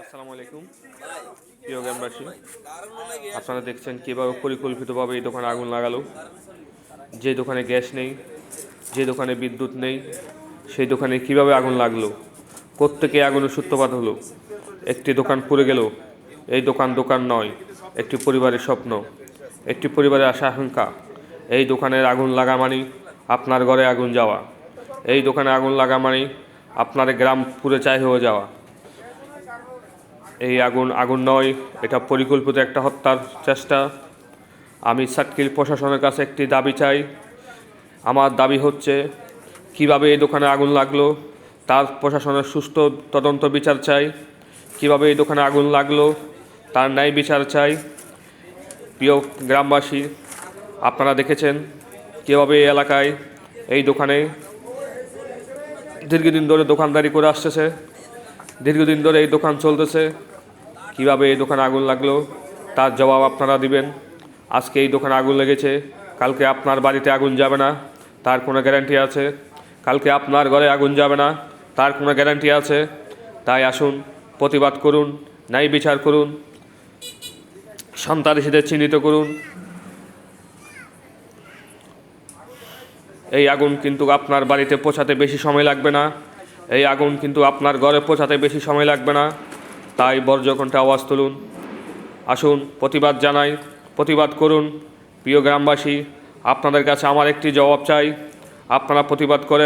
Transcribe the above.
আসসালামু আলাইকুম প্রিয় গ্রামবাসী, আপনারা দেখছেন কীভাবে পরিকল্পিতভাবে এই দোকানে আগুন লাগালো। যে দোকানে গ্যাস নেই, যে দোকানে বিদ্যুৎ নেই, সেই দোকানে কিভাবে আগুন লাগলো, কোত্থেকে আগুনের সূত্রপাত হলো। একটি দোকান পুড়ে গেল। এই দোকান নয়, একটি পরিবারের স্বপ্ন, একটি পরিবারের আশা-আকাঙ্ক্ষা। এই দোকানের আগুন লাগা মানে আপনার ঘরে আগুন যাওয়া। এই দোকানে আগুন লাগা মানে আপনার গ্রাম পুড়ে ছাই হয়ে যাওয়া। এই আগুন নয়, এটা পরিকল্পিত একটা হত্যার চেষ্টা। আমি সাতক্ষীরা প্রশাসনের কাছে একটি দাবি চাই। আমার দাবি হচ্ছে, কিভাবে এই দোকানে আগুন লাগলো তার প্রশাসনের সুষ্ঠু তদন্ত বিচার চাই। কিভাবে এই দোকানে আগুন লাগলো তার ন্যায় বিচার চাই। প্রিয় গ্রামবাসী, আপনারা দেখেছেন কীভাবে এই এলাকায় এই দোকানে দীর্ঘদিন ধরে দোকানদারি করে আসতেছে, দীর্ঘদিন ধরে এই দোকান চলতেছে। কিভাবে এই দোকানে আগুন লাগলো তার জবাব আপনারা দিবেন। আজকে এই দোকানে আগুন লেগেছে, কালকে আপনার বাড়িতে আগুন যাবে না তার কোনো গ্যারান্টি আছে? কালকে আপনার ঘরে আগুন যাবে না তার কোনো গ্যারান্টি আছে? তাই আসুন, প্রতিবাদ করুন, ন্যায় বিচার করুন, সন্ত্রাসীদের চিহ্নিত করুন। এই আগুন কিন্তু আপনার বাড়িতে পৌঁছাতে বেশি সময় লাগবে না। এই আগুন কিন্তু আপনার ঘরে পৌঁছাতে বেশি সময় লাগবে না। তাই বজ্রকণ্ঠে আওয়াজ তুলুন, আসুন প্রতিবাদ জানাই, প্রতিবাদ করুন। প্রিয় গ্রামবাসী, আপনাদের কাছে আমার একটি জবাব চাই, আপনারা প্রতিবাদ করে